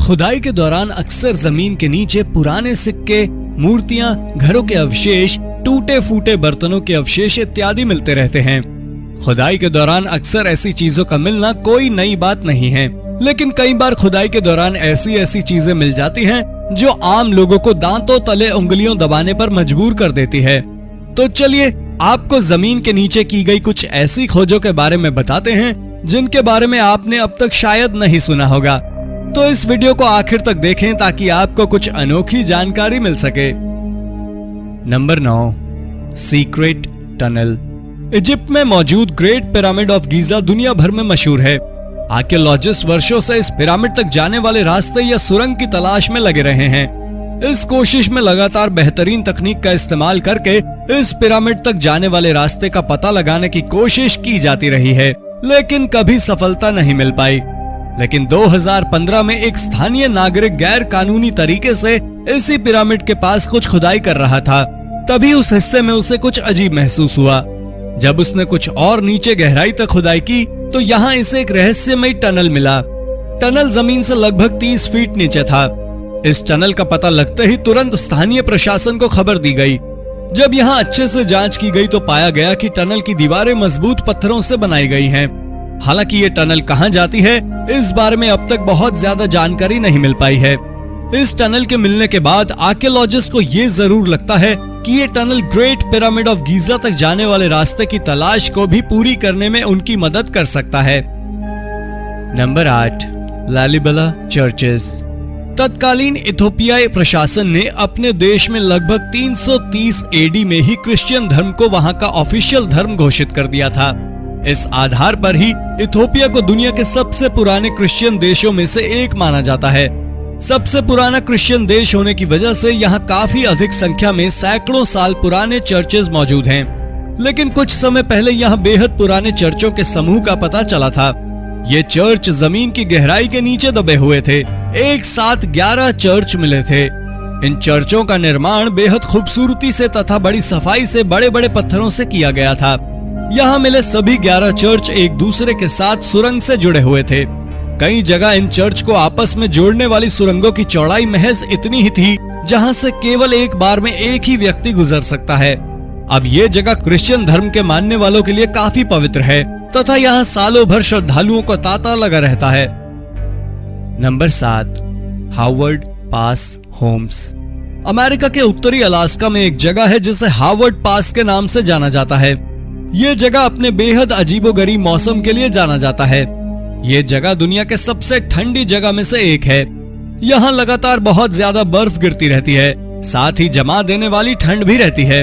खुदाई के दौरान अक्सर जमीन के नीचे पुराने सिक्के, मूर्तियां, घरों के अवशेष, टूटे फूटे बर्तनों के अवशेष इत्यादि मिलते रहते हैं। खुदाई के दौरान अक्सर ऐसी चीजों का मिलना कोई नई बात नहीं है, लेकिन कई बार खुदाई के दौरान ऐसी चीजें मिल जाती हैं जो आम लोगों को दांतों तले उंगलियों दबाने पर मजबूर कर देती है। तो चलिए आपको जमीन के नीचे की गई कुछ ऐसी खोजों के बारे में बताते हैं जिनके बारे में आपने अब तक शायद नहीं सुना होगा। तो इस वीडियो को आखिर तक देखें ताकि आपको कुछ अनोखी जानकारी मिल सके। Number 9, secret tunnel. इजिप्ट में मौजूद ग्रेट पिरामिड ऑफ गीजा दुनिया भर में मशहूर है। आर्कियोलॉजिस्ट वर्षों से इस पिरामिड तक जाने वाले रास्ते या सुरंग की तलाश में लगे रहे हैं। इस कोशिश में लगातार बेहतरीन तकनीक का इस्तेमाल करके इस पिरामिड तक जाने वाले रास्ते का पता लगाने की कोशिश की जाती रही है, लेकिन कभी सफलता नहीं मिल पाई। लेकिन 2015 में एक स्थानीय नागरिक गैर कानूनी तरीके से इसी पिरामिड के पास कुछ खुदाई कर रहा था। तभी उस हिस्से में उसे कुछ अजीब महसूस हुआ। जब उसने कुछ और नीचे गहराई तक खुदाई की तो यहाँ इसे एक रहस्यमयी टनल मिला। टनल जमीन से लगभग 30 फीट नीचे था। इस टनल का पता लगते ही तुरंत स्थानीय प्रशासन को खबर दी गई। जब यहाँ अच्छे से जांच की गई तो पाया गया कि टनल की दीवारें मजबूत पत्थरों से बनाई गई हैं। हालांकि ये टनल कहाँ जाती है इस बारे में अब तक बहुत ज्यादा जानकारी नहीं मिल पाई है। इस टनल के मिलने के बाद आर्कियोलॉजिस्ट को ये जरूर लगता है कि ये tunnel great pyramid of Giza तक जाने वाले रास्ते की तलाश को भी पूरी करने में उनकी मदद कर सकता है। Number 8, Lalibela churches. तत्कालीन इथोपियाई प्रशासन ने अपने देश में लगभग 330 एडी में ही क्रिश्चियन धर्म को वहां का ऑफिशियल धर्म घोषित कर दिया था। इस आधार पर ही इथोपिया को दुनिया के सबसे पुराने क्रिश्चियन देशों में से एक माना जाता है। सबसे पुराना क्रिश्चियन देश होने की वजह से यहाँ काफी अधिक संख्या में सैकड़ों साल पुराने चर्चेज मौजूद हैं। लेकिन कुछ समय पहले यहाँ बेहद पुराने चर्चों के समूह का पता चला था। ये चर्च जमीन की गहराई के नीचे दबे हुए थे। एक साथ 11 चर्च मिले थे। इन चर्चों का निर्माण बेहद खूबसूरती से तथा बड़ी सफाई से बड़े बड़े पत्थरों से किया गया था। यहाँ मिले सभी 11 चर्च एक दूसरे के साथ सुरंग से जुड़े हुए थे। कई जगह इन चर्च को आपस में जोड़ने वाली सुरंगों की चौड़ाई महज इतनी ही थी जहां से केवल एक बार में एक ही व्यक्ति गुजर सकता है। अब ये जगह क्रिश्चियन धर्म के मानने वालों के लिए काफी पवित्र है तथा यहाँ सालों भर श्रद्धालुओं का तांता लगा रहता है। नंबर 7, हार्वर्ड पास होम्स। अमेरिका के उत्तरी अलास्का में एक जगह है जिसे हार्वर्ड पास के नाम से जाना जाता है। ये जगह अपने बेहद अजीबोगरीब मौसम के लिए जाना जाता है। ये जगह दुनिया के सबसे ठंडी जगह में से एक है। यहाँ लगातार बहुत ज्यादा बर्फ गिरती रहती है, साथ ही जमा देने वाली ठंड भी रहती है।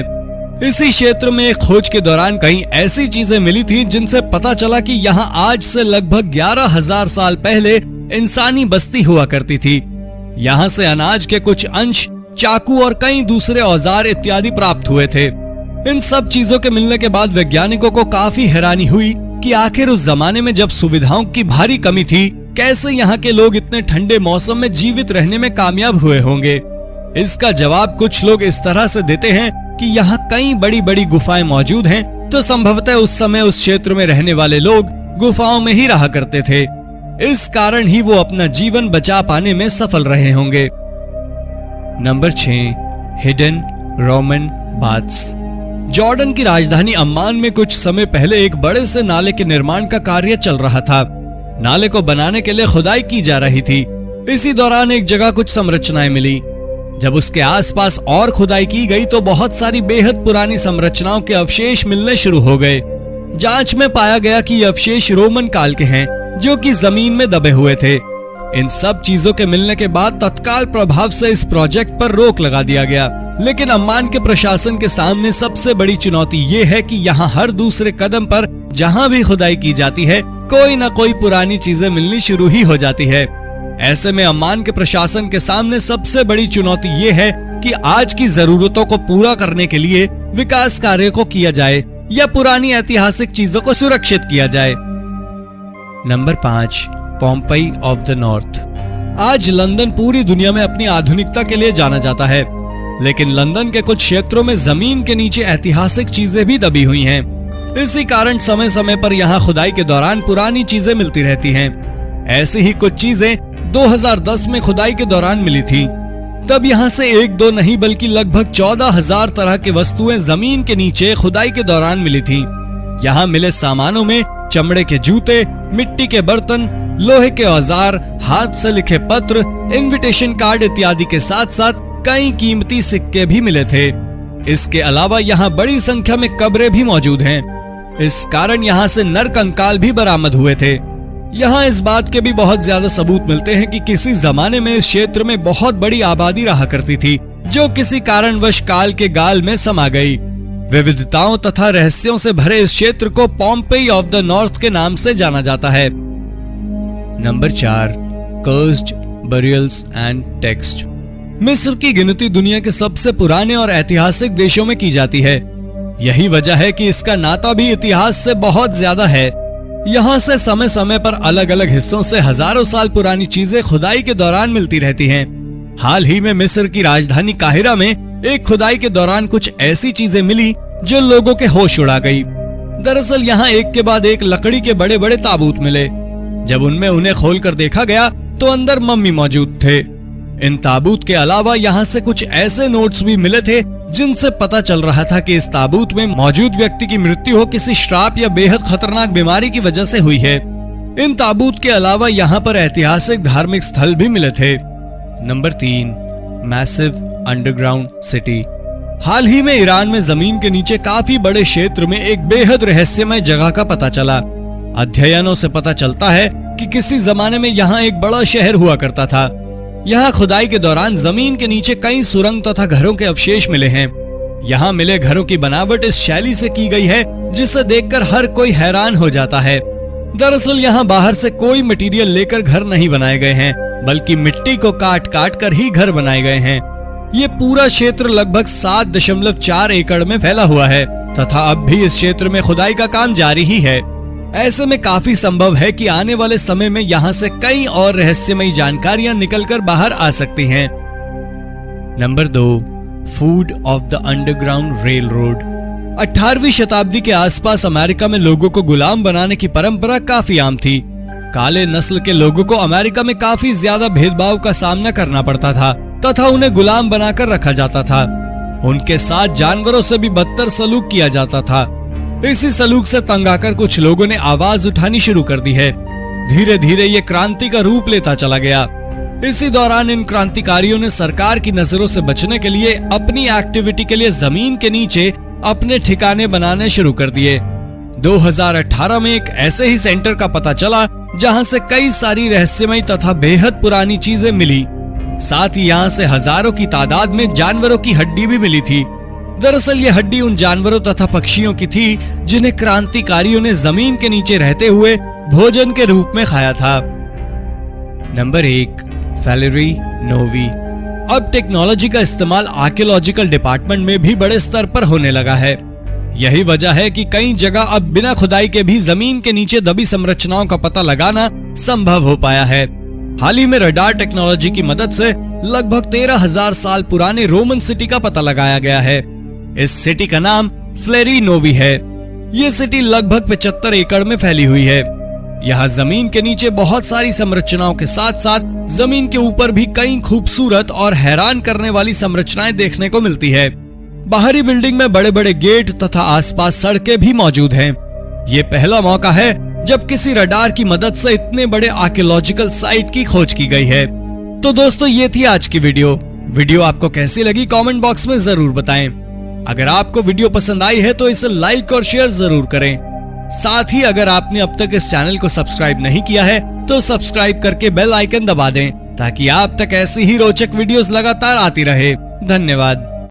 इसी क्षेत्र में एक खोज के दौरान कई ऐसी चीजें मिली थी जिनसे पता चला कि यहाँ आज से लगभग 11,000 साल पहले इंसानी बस्ती हुआ करती थी। यहाँ से अनाज के कुछ अंश, चाकू और कई दूसरे औजार इत्यादि प्राप्त हुए थे। इन सब चीजों के मिलने के बाद वैज्ञानिकों को काफी हैरानी हुई कि आखिर उस जमाने में जब सुविधाओं की भारी कमी थी, कैसे यहाँ के लोग इतने ठंडे मौसम में जीवित रहने में कामयाब हुए होंगे। इसका जवाब कुछ लोग इस तरह से देते हैं कि यहाँ कई बड़ी बड़ी गुफाएं मौजूद हैं, तो संभवतः उस समय उस क्षेत्र में रहने वाले लोग गुफाओं में ही रहा करते थे। इस कारण ही वो अपना जीवन बचा पाने में सफल रहे होंगे। Number 6, hidden Roman baths. Jordan की राजधानी अम्मान में कुछ समय पहले एक बड़े से नाले के निर्माण का कार्य चल रहा था। नाले को बनाने के लिए खुदाई की जा रही थी। इसी दौरान एक जगह कुछ संरचनाएं मिली। जब उसके आसपास और खुदाई की गई तो बहुत सारी बेहद पुरानी संरचनाओं के अवशेष मिलने शुरू हो गए। जांच में पाया गया कि ये अवशेष रोमन काल के हैं, जो कि जमीन में दबे हुए थे। इन सब चीजों के मिलने के बाद तत्काल प्रभाव से इस प्रोजेक्ट पर रोक लगा दिया गया। लेकिन अम्मान के प्रशासन के सामने सबसे बड़ी चुनौती ये है कि यहाँ हर दूसरे कदम पर जहाँ भी खुदाई की जाती है, कोई न कोई पुरानी चीजें मिलनी शुरू ही हो जाती है। ऐसे में अम्मान के प्रशासन के सामने सबसे बड़ी चुनौती ये है कि आज की जरूरतों को पूरा करने के लिए विकास कार्य को किया जाए या पुरानी ऐतिहासिक चीजों को सुरक्षित किया जाए। Number 5, Pompey of the north. आज लंदन पूरी दुनिया में अपनी आधुनिकता के लिए जाना जाता है, लेकिन लंदन के कुछ क्षेत्रों में जमीन के नीचे ऐतिहासिक चीजें भी दबी हुई हैं। इसी कारण समय समय पर यहाँ खुदाई के दौरान पुरानी चीजें मिलती रहती हैं। ऐसी ही कुछ चीजें 2010 में खुदाई के दौरान मिली थी। तब यहाँ से एक दो नहीं बल्कि लगभग 14,000 तरह की वस्तुएं जमीन के नीचे खुदाई के दौरान मिली थी। यहाँ मिले सामानों में चमड़े के जूते, मिट्टी के बर्तन, लोहे के औजार, हाथ से लिखे पत्र, इनविटेशन कार्ड इत्यादि के साथ साथ कई कीमती सिक्के भी मिले थे। इसके अलावा यहाँ बड़ी संख्या में कब्रें भी मौजूद हैं। इस कारण यहाँ से नर कंकाल भी बरामद हुए थे। यहाँ इस बात के भी बहुत ज्यादा सबूत मिलते हैं कि किसी जमाने में इस क्षेत्र में बहुत बड़ी आबादी रहा करती थी, जो किसी कारणवश काल के गाल में समा गई। विविधताओं तथा रहस्यों से भरे इस क्षेत्र को पॉम्पेई ऑफ द नॉर्थ के नाम से जाना जाता है। Number 4, cursed burials and text. मिस्र की गिनती दुनिया के सबसे पुराने और ऐतिहासिक देशों में की जाती है। यही वजह है कि इसका नाता भी इतिहास से बहुत ज्यादा है। यहाँ से समय समय पर अलग अलग हिस्सों से हजारों साल पुरानी चीजें खुदाई के दौरान मिलती रहती हैं। हाल ही में मिस्र की राजधानी काहिरा में एक खुदाई के दौरान कुछ ऐसी चीजें मिली जो लोगों के होश उड़ा गई। दरअसल यहाँ एक के बाद एक लकड़ी के बड़े बड़े ताबूत मिले। जब उनमें उन्हें खोलकर देखा गया तो अंदर मम्मी मौजूद थे। इन ताबूत के अलावा यहाँ से कुछ ऐसे नोट्स भी मिले थे जिनसे पता चल रहा था कि इस ताबूत में मौजूद व्यक्ति की मृत्यु हो किसी श्राप या बेहद खतरनाक बीमारी की वजह से हुई है। इन ताबूत के अलावा यहाँ पर ऐतिहासिक धार्मिक स्थल भी मिले थे। Number 3, massive underground city. हाल ही में ईरान में जमीन के नीचे काफी बड़े क्षेत्र में एक बेहद रहस्यमय जगह का पता चला। अध्ययनों से पता चलता है कि किसी जमाने में यहाँ एक बड़ा शहर हुआ करता था। यहाँ खुदाई के दौरान जमीन के नीचे कई सुरंग तथा घरों के अवशेष मिले हैं। यहाँ मिले घरों की बनावट इस शैली से की गई है जिसे देखकर हर कोई हैरान हो जाता है। दरअसल यहाँ बाहर से कोई मटेरियल लेकर घर नहीं बनाए गए हैं, बल्कि मिट्टी को काट काट कर ही घर बनाए गए हैं। ये पूरा क्षेत्र लगभग 7.4 एकड़ में फैला हुआ है तथा अब भी इस क्षेत्र में खुदाई का काम जारी ही है। ऐसे में काफी संभव है कि आने वाले समय में यहाँ से कई और रहस्यमयी जानकारियां निकलकर बाहर आ सकती हैं। Number 2, food of the underground railroad. 18वीं शताब्दी के आसपास अमेरिका में लोगों को गुलाम बनाने की परंपरा काफी आम थी। काले नस्ल के लोगों को अमेरिका में काफी ज्यादा भेदभाव का सामना करना पड़ता था तथा उन्हें गुलाम बनाकर रखा जाता था। उनके साथ जानवरों से भी बदतर सलूक किया जाता था। इसी सलूक से तंग आकर कुछ लोगों ने आवाज उठानी शुरू कर दी है। धीरे धीरे ये क्रांति का रूप लेता चला गया। इसी दौरान इन क्रांतिकारियों ने सरकार की नजरों से बचने के लिए अपनी एक्टिविटी के लिए जमीन के नीचे अपने ठिकाने बनाने शुरू कर दिए। 2018 में एक ऐसे ही सेंटर का पता चला जहां से कई सारी रहस्यमयी तथा बेहद पुरानी चीजें मिली। साथ ही यहाँ से हजारों की तादाद में जानवरों की हड्डी भी मिली थी। दरअसल ये हड्डी उन जानवरों तथा पक्षियों की थी जिन्हें क्रांतिकारियों ने जमीन के नीचे रहते हुए भोजन के रूप में खाया था। नंबर 1, फैलेरी नोवी। अब टेक्नोलॉजी का इस्तेमाल आर्कियोलॉजिकल डिपार्टमेंट में भी बड़े स्तर पर होने लगा है। यही वजह है कि कई जगह अब बिना खुदाई के भी जमीन के नीचे दबी संरचनाओं का पता लगाना संभव हो पाया है। हाल ही में रडार टेक्नोलॉजी की मदद से लगभग 13,000 साल पुराने रोमन सिटी का पता लगाया गया है। इस सिटी का नाम फ्लेरी नोवी है। ये सिटी लगभग 75 एकड़ में फैली हुई है। यहाँ जमीन के नीचे बहुत सारी संरचनाओं के साथ साथ जमीन के ऊपर भी कई खूबसूरत और हैरान करने वाली संरचनाएं देखने को मिलती है। बाहरी बिल्डिंग में बड़े बड़े गेट तथा आसपास सड़कें भी मौजूद हैं। ये पहला मौका है जब किसी रडार की मदद से इतने बड़े आर्कियोलॉजिकल साइट की खोज की गई है। तो दोस्तों ये थी आज की वीडियो आपको कैसी लगी कमेंट बॉक्स में जरूर बताएं। अगर आपको वीडियो पसंद आई है तो इसे लाइक और शेयर जरूर करें। साथ ही अगर आपने अब तक इस चैनल को सब्सक्राइब नहीं किया है तो सब्सक्राइब करके बेल आइकन दबा दें ताकि आप तक ऐसी ही रोचक वीडियोस लगातार आती रहे। धन्यवाद।